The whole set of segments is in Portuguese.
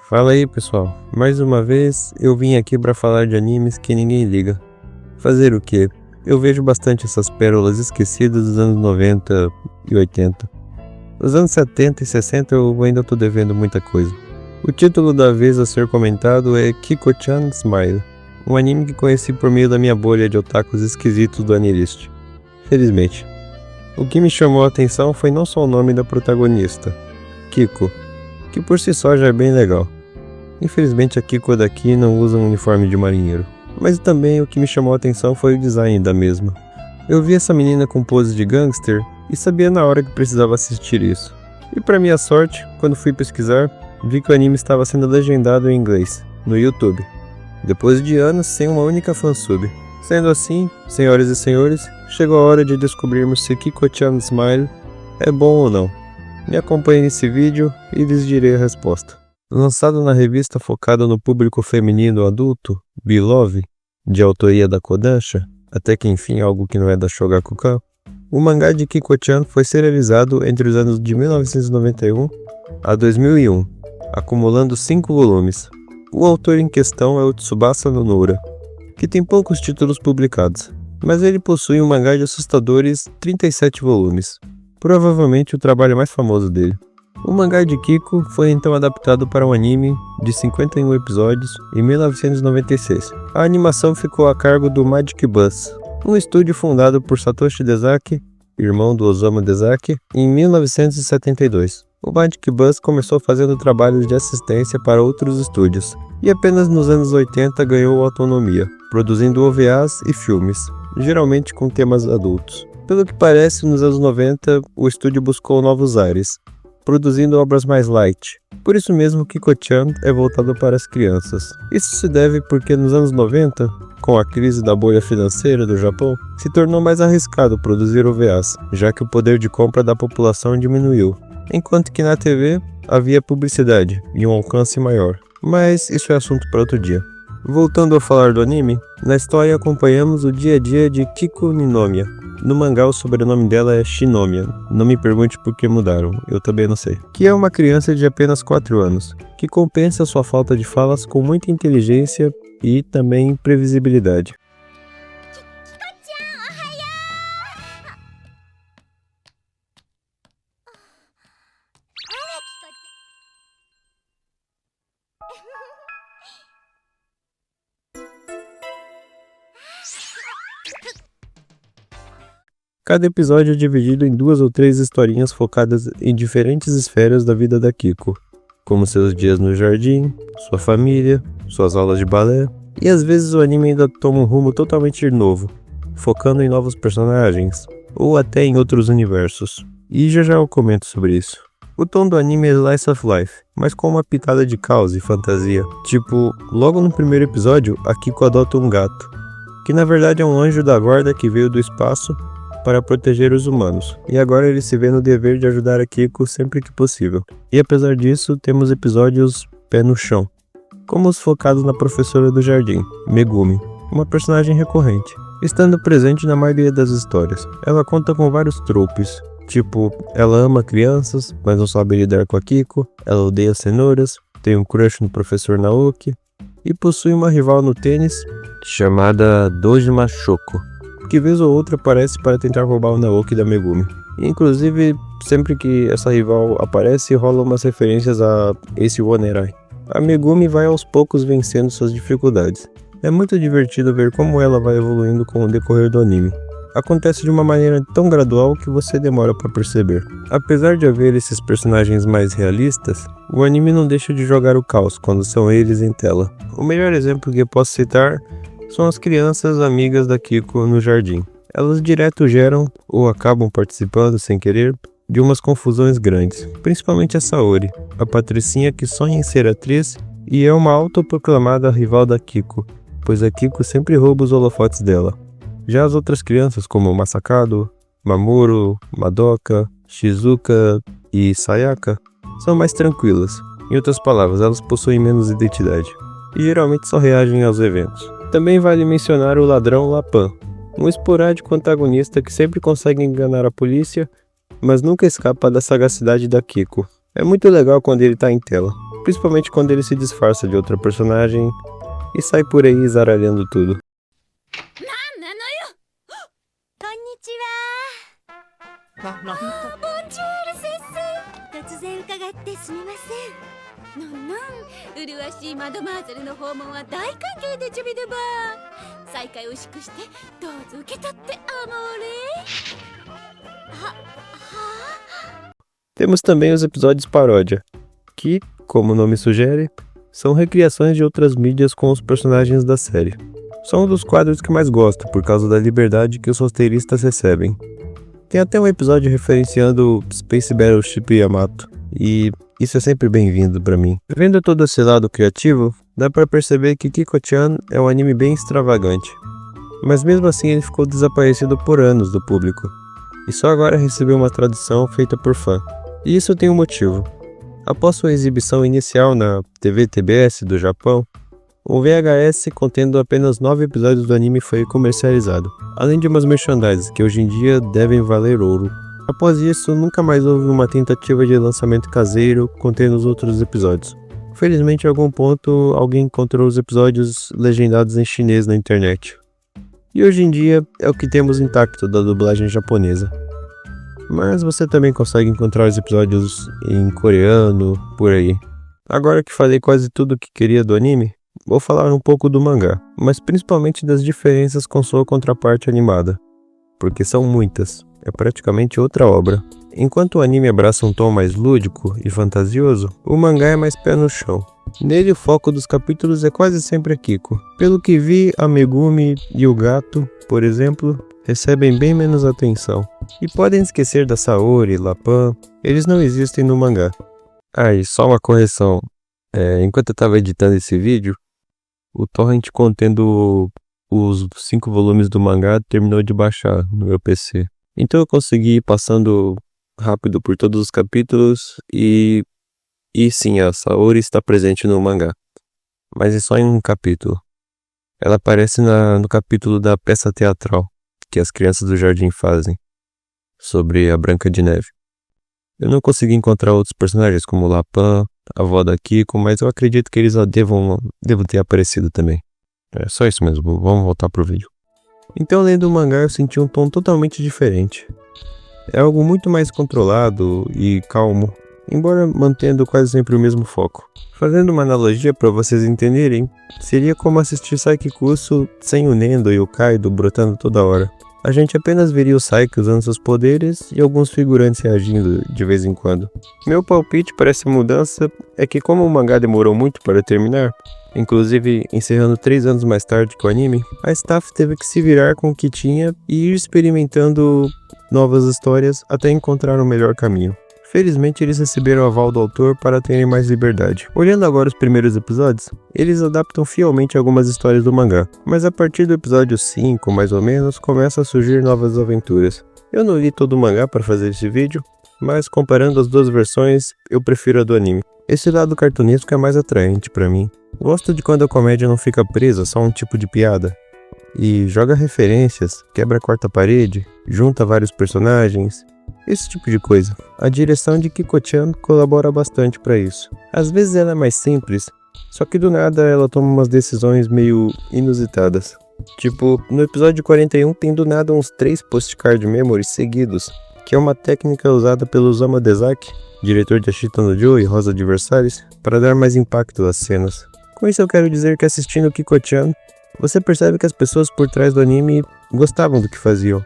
Fala aí pessoal, mais uma vez eu vim aqui para falar de animes que ninguém liga. Fazer o quê? Eu vejo bastante essas pérolas esquecidas dos anos 90 e 80. Os anos 70 e 60 eu ainda tô devendo muita coisa. O título da vez a ser comentado é Kiko-chan Smile, um anime que conheci por meio da minha bolha de otakus esquisitos do Anilist. Felizmente. O que me chamou a atenção foi não só o nome da protagonista, Kiko, que por si só já é bem legal. Infelizmente a Kiko daqui não usa um uniforme de marinheiro, mas também o que me chamou a atenção foi o design da mesma. Eu vi essa menina com pose de gangster e sabia na hora que precisava assistir isso. E para minha sorte, quando fui pesquisar, vi que o anime estava sendo legendado em inglês, no YouTube, depois de anos sem uma única fansub. Sendo assim, senhoras e senhores, chegou a hora de descobrirmos se Kiko-chan Smile é bom ou não. Me acompanhe nesse vídeo e lhes direi a resposta. Lançado na revista focada no público feminino adulto, Beloved, de autoria da Kodansha, até que enfim algo que não é da Shogakukan, o mangá de Kiko-chan foi serializado entre os anos de 1991 a 2001, acumulando 5 volumes. O autor em questão é o Tsubasa Nonura, que tem poucos títulos publicados, mas ele possui um mangá de assustadores 37 volumes, provavelmente o trabalho mais famoso dele. O mangá de Kiko foi então adaptado para um anime de 51 episódios em 1996. A animação ficou a cargo do Magic Bus, um estúdio fundado por Satoshi Dezaki, irmão do Osamu Dezaki, em 1972. O Magic Bus começou fazendo trabalhos de assistência para outros estúdios, e apenas nos anos 80 ganhou autonomia, produzindo OVAs e filmes, geralmente com temas adultos. Pelo que parece, nos anos 90, o estúdio buscou novos ares, produzindo obras mais light. Por isso mesmo, Kiko-chan é voltado para as crianças. Isso se deve porque nos anos 90, com a crise da bolha financeira do Japão, se tornou mais arriscado produzir OVAs, já que o poder de compra da população diminuiu, enquanto que na TV havia publicidade e um alcance maior. Mas isso é assunto para outro dia. Voltando a falar do anime, na história acompanhamos o dia a dia de Kiko Ninomiya. No mangá o sobrenome dela é Shinomiya, não me pergunte por que mudaram, eu também não sei. Que é uma criança de apenas 4 anos, que compensa sua falta de falas com muita inteligência e também previsibilidade. Cada episódio é dividido em 2 ou 3 historinhas focadas em diferentes esferas da vida da Kiko, como seus dias no jardim, sua família, suas aulas de balé, e às vezes o anime ainda toma um rumo totalmente novo, focando em novos personagens, ou até em outros universos, e já eu comento sobre isso. O tom do anime é Slice of Life, mas com uma pitada de caos e fantasia, tipo, logo no primeiro episódio, a Kiko adota um gato, que na verdade é um anjo da guarda que veio do espaço para proteger os humanos, e agora ele se vê no dever de ajudar a Kiko sempre que possível. E apesar disso, temos episódios pé no chão, como os focados na professora do jardim, Megumi, uma personagem recorrente, estando presente na maioria das histórias. Ela conta com vários tropes, tipo, ela ama crianças, mas não sabe lidar com a Kiko, ela odeia cenouras, tem um crush no professor Naoki, e possui uma rival no tênis, chamada Dojima Shoko, que vez ou outra aparece para tentar roubar o Naoki da Megumi. E, inclusive, sempre que essa rival aparece, rola umas referências a Ace Onerai. A Megumi vai aos poucos vencendo suas dificuldades. É muito divertido ver como ela vai evoluindo com o decorrer do anime. Acontece de uma maneira tão gradual que você demora para perceber. Apesar de haver esses personagens mais realistas, o anime não deixa de jogar o caos quando são eles em tela. O melhor exemplo que eu posso citar são as crianças amigas da Kiko no jardim. Elas direto geram, ou acabam participando sem querer, de umas confusões grandes, principalmente a Saori, a patricinha que sonha em ser atriz e é uma autoproclamada rival da Kiko, pois a Kiko sempre rouba os holofotes dela. Já as outras crianças como Masakado, Mamoru, Madoka, Shizuka e Sayaka são mais tranquilas. Em outras palavras, elas possuem menos identidade e geralmente só reagem aos eventos. Também vale mencionar o ladrão Lapan, um esporádico antagonista que sempre consegue enganar a polícia, mas nunca escapa da sagacidade da Kiko. É muito legal quando ele tá em tela, principalmente quando ele se disfarça de outra personagem e sai por aí zaralhando tudo. 。Temos também os episódios paródia, que, como o nome sugere, são recriações de outras mídias com os personagens da série. São um dos quadros que mais gosto, por causa da liberdade que os roteiristas recebem. Tem até um episódio referenciando Space Battleship Yamato, e isso é sempre bem-vindo pra mim. Vendo todo esse lado criativo, dá pra perceber que Kiko-chan é um anime bem extravagante. Mas mesmo assim ele ficou desaparecido por anos do público, e só agora recebeu uma tradução feita por fã. E isso tem um motivo. Após sua exibição inicial na TV TBS do Japão, um VHS contendo apenas 9 episódios do anime foi comercializado, além de umas merchandises que hoje em dia devem valer ouro. Após isso, nunca mais houve uma tentativa de lançamento caseiro contendo os outros episódios. Felizmente, em algum ponto, alguém encontrou os episódios legendados em chinês na internet. E hoje em dia é o que temos intacto da dublagem japonesa. Mas você também consegue encontrar os episódios em coreano, por aí. Agora que falei quase tudo o que queria do anime, vou falar um pouco do mangá, mas principalmente das diferenças com sua contraparte animada, porque são muitas, é praticamente outra obra. Enquanto o anime abraça um tom mais lúdico e fantasioso, o mangá é mais pé no chão. Nele o foco dos capítulos é quase sempre a Kiko. Pelo que vi, a Megumi e o gato, por exemplo, recebem bem menos atenção. E podem esquecer da Saori e Lapan, eles não existem no mangá. E só uma correção, enquanto eu estava editando esse vídeo, o torrent contendo os 5 volumes do mangá terminou de baixar no meu PC. Então eu consegui ir passando rápido por todos os capítulos e sim, a Saori está presente no mangá, mas é só em um capítulo. Ela aparece no capítulo da peça teatral que as crianças do jardim fazem, sobre a Branca de Neve. Eu não consegui encontrar outros personagens como Lapan, a avó da Kiko, mas eu acredito que eles devam ter aparecido também. É só isso mesmo, vamos voltar pro vídeo. Então, lendo o mangá, eu senti um tom totalmente diferente. É algo muito mais controlado e calmo, embora mantendo quase sempre o mesmo foco. Fazendo uma analogia para vocês entenderem, seria como assistir Saikikusu sem o Nendo e o Kaido brotando toda hora. A gente apenas veria o Saiki usando seus poderes e alguns figurantes reagindo de vez em quando. Meu palpite para essa mudança é que, como o mangá demorou muito para terminar, inclusive encerrando 3 anos mais tarde que o anime, a staff teve que se virar com o que tinha e ir experimentando novas histórias até encontrar o melhor caminho. Felizmente eles receberam o aval do autor para terem mais liberdade. Olhando agora os primeiros episódios, eles adaptam fielmente algumas histórias do mangá, mas a partir do episódio 5, mais ou menos, começam a surgir novas aventuras. Eu não li todo o mangá para fazer esse vídeo, mas comparando as duas versões, eu prefiro a do anime. Esse lado cartunesco é mais atraente para mim. Gosto de quando a comédia não fica presa só a um tipo de piada, e joga referências, quebra a quarta parede, junta vários personagens, esse tipo de coisa. A direção de Kiko-chan colabora bastante para isso. Às vezes ela é mais simples, só que do nada ela toma umas decisões meio inusitadas. Tipo, no episódio 41 tem do nada uns 3 postcard memories seguidos, que é uma técnica usada pelo Osamu Dezaki, diretor de Ashita no Joe e Rosa de Versalhes, para dar mais impacto às cenas. Com isso eu quero dizer que assistindo Kiko-chan, você percebe que as pessoas por trás do anime gostavam do que faziam.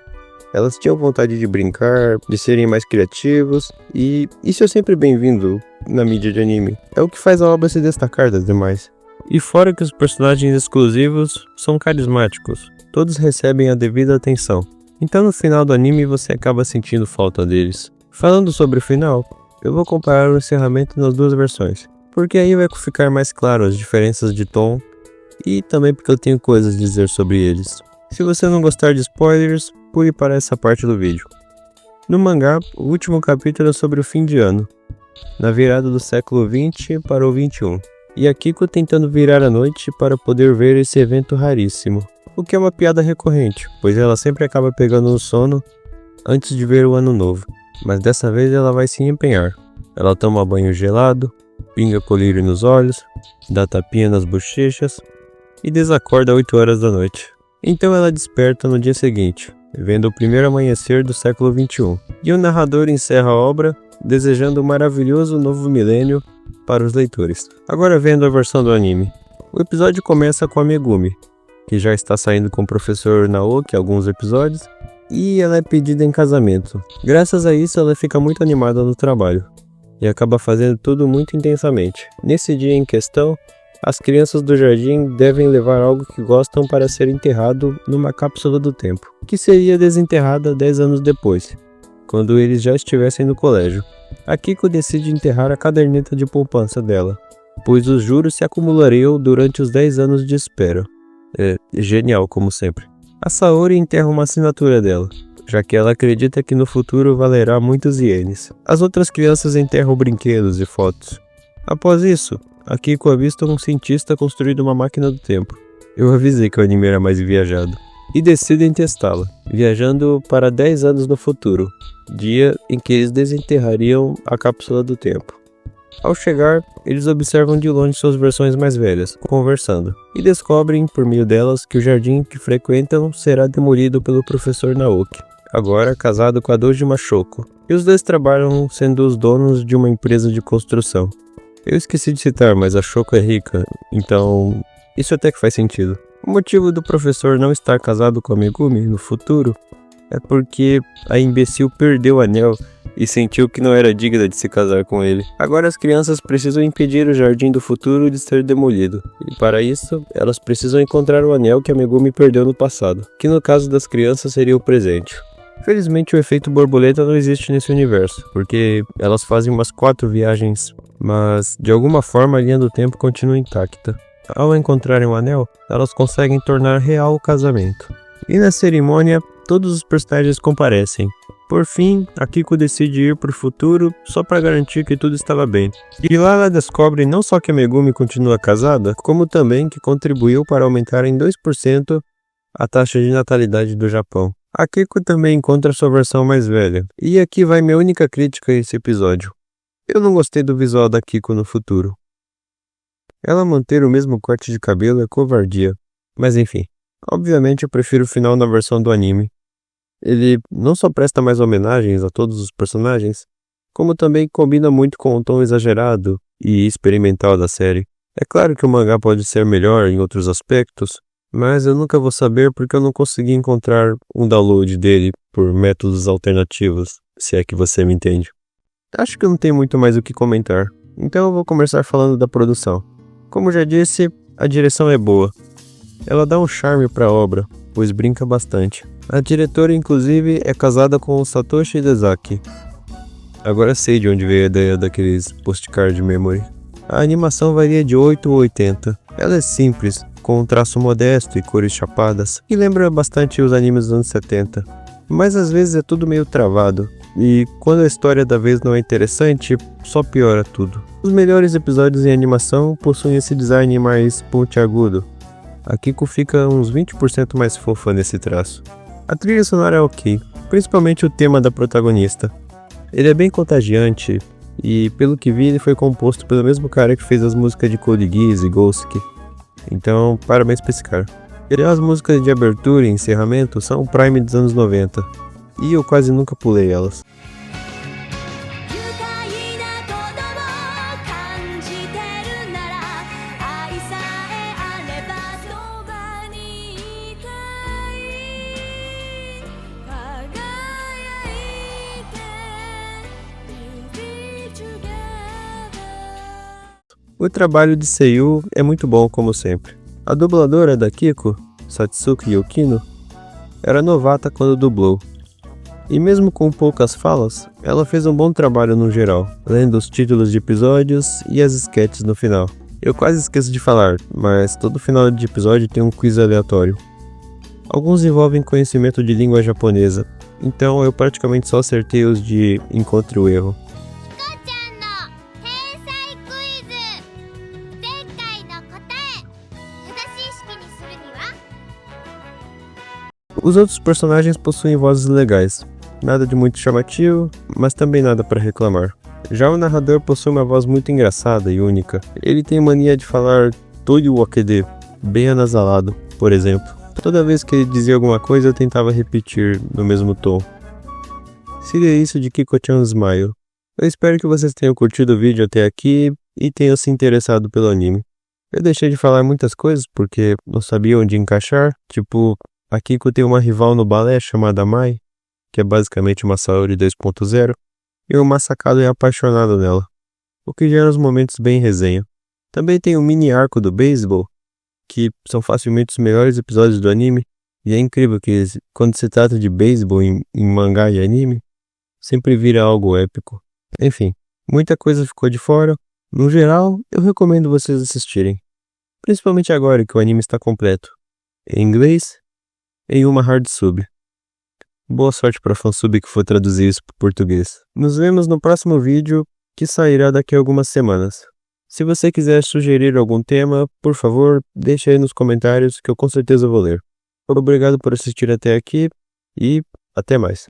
Elas tinham vontade de brincar, de serem mais criativos, e isso é sempre bem-vindo na mídia de anime. É o que faz a obra se destacar das demais. E fora que os personagens exclusivos são carismáticos, todos recebem a devida atenção. Então no final do anime você acaba sentindo falta deles. Falando sobre o final, eu vou comparar o encerramento nas duas versões, porque aí vai ficar mais claro as diferenças de tom, e também porque eu tenho coisas a dizer sobre eles. Se você não gostar de spoilers, pule para essa parte do vídeo. No mangá, o último capítulo é sobre o fim de ano, na virada do século 20 para o 21, e a Kiko tentando virar a noite para poder ver esse evento raríssimo, o que é uma piada recorrente, pois ela sempre acaba pegando no sono antes de ver o ano novo, mas dessa vez ela vai se empenhar. Ela toma banho gelado, pinga colírio nos olhos, dá tapinha nas bochechas e desacorda 8 horas da noite. Então ela desperta no dia seguinte, vendo o primeiro amanhecer do século XXI. E o narrador encerra a obra desejando um maravilhoso novo milênio para os leitores. Agora vendo a versão do anime. O episódio começa com a Megumi, que já está saindo com o professor Naoki alguns episódios, e ela é pedida em casamento. Graças a isso ela fica muito animada no trabalho, e acaba fazendo tudo muito intensamente. Nesse dia em questão, as crianças do jardim devem levar algo que gostam para ser enterrado numa cápsula do tempo, que seria desenterrada 10 anos depois, quando eles já estivessem no colégio. A Kiko decide enterrar a caderneta de poupança dela, pois os juros se acumulariam durante os 10 anos de espera. É genial, como sempre. A Saori enterra uma assinatura dela, já que ela acredita que no futuro valerá muitos ienes. As outras crianças enterram brinquedos e fotos. Após isso, a Kiko avista um cientista construindo uma máquina do tempo. Eu avisei que o anime era mais viajado. E decidem testá-la, viajando para 10 anos no futuro, dia em que eles desenterrariam a cápsula do tempo. Ao chegar, eles observam de longe suas versões mais velhas, conversando, e descobrem, por meio delas, que o jardim que frequentam será demolido pelo professor Naoki, agora casado com a Doji Mashoko, e os dois trabalham sendo os donos de uma empresa de construção. Eu esqueci de citar, mas a Shoko é rica, então isso até que faz sentido. O motivo do professor não estar casado com a Megumi no futuro é porque a imbecil perdeu o anel e sentiu que não era digna de se casar com ele. Agora as crianças precisam impedir o jardim do futuro de ser demolido, e para isso elas precisam encontrar o anel que a Megumi perdeu no passado, que no caso das crianças seria o presente. Felizmente o efeito borboleta não existe nesse universo, porque elas fazem umas 4 viagens, mas de alguma forma a linha do tempo continua intacta. Ao encontrarem o anel, elas conseguem tornar real o casamento. E na cerimônia, todos os personagens comparecem. Por fim, a Kiko decide ir para o futuro só para garantir que tudo estava bem. E lá ela descobre não só que a Megumi continua casada, como também que contribuiu para aumentar em 2% a taxa de natalidade do Japão. A Kiko também encontra sua versão mais velha. E aqui vai minha única crítica a esse episódio. Eu não gostei do visual da Kiko no futuro. Ela manter o mesmo corte de cabelo é covardia. Mas enfim, obviamente eu prefiro o final na versão do anime. Ele não só presta mais homenagens a todos os personagens, como também combina muito com o tom exagerado e experimental da série. É claro que o mangá pode ser melhor em outros aspectos, mas eu nunca vou saber porque eu não consegui encontrar um download dele por métodos alternativos, se é que você me entende. Acho que eu não tenho muito mais o que comentar, então eu vou começar falando da produção. Como já disse, a direção é boa. Ela dá um charme para a obra, pois brinca bastante. A diretora, inclusive, é casada com o Satoshi Dezaki. Agora sei de onde veio a ideia daqueles postcard memory. A animação varia de 8 a 80. Ela é simples, com um traço modesto e cores chapadas, que lembra bastante os animes dos anos 70. Mas às vezes é tudo meio travado, e quando a história da vez não é interessante, só piora tudo. Os melhores episódios em animação possuem esse design mais pontiagudo. A Kiko fica uns 20% mais fofa nesse traço. A trilha sonora é ok, principalmente o tema da protagonista. Ele é bem contagiante, e pelo que vi ele foi composto pelo mesmo cara que fez as músicas de Code Geass e Ghost. Então, parabéns pra esse cara. E as músicas de abertura e encerramento são o Prime dos anos 90, e eu quase nunca pulei elas. O trabalho de seiyuu é muito bom, como sempre. A dubladora da Kiko, Satsuki Yukino, era novata quando dublou. E mesmo com poucas falas, ela fez um bom trabalho no geral, lendo os títulos de episódios e as sketches no final. Eu quase esqueço de falar, mas todo final de episódio tem um quiz aleatório. Alguns envolvem conhecimento de língua japonesa, então eu praticamente só acertei os de encontre o erro. Os outros personagens possuem vozes legais, nada de muito chamativo, mas também nada para reclamar. Já o narrador possui uma voz muito engraçada e única. Ele tem mania de falar todo o AQD, bem anasalado, por exemplo. Toda vez que ele dizia alguma coisa, eu tentava repetir no mesmo tom. Siga isso de Kiko-chan Smile. Eu espero que vocês tenham curtido o vídeo até aqui e tenham se interessado pelo anime. Eu deixei de falar muitas coisas porque não sabia onde encaixar, tipo, a Kiko tem uma rival no balé chamada Mai, que é basicamente uma Saori 2.0, e o Masakado é apaixonado nela, o que gera uns momentos bem resenha. Também tem o mini arco do beisebol, que são facilmente os melhores episódios do anime, e é incrível que quando se trata de beisebol em mangá e anime, sempre vira algo épico. Enfim, muita coisa ficou de fora. No geral, eu recomendo vocês assistirem, principalmente agora que o anime está completo, em inglês e em uma hard sub. Boa sorte para fansub que for traduzir isso para português. Nos vemos no próximo vídeo, que sairá daqui a algumas semanas. Se você quiser sugerir algum tema, por favor, deixe aí nos comentários que eu com certeza vou ler. Obrigado por assistir até aqui e até mais.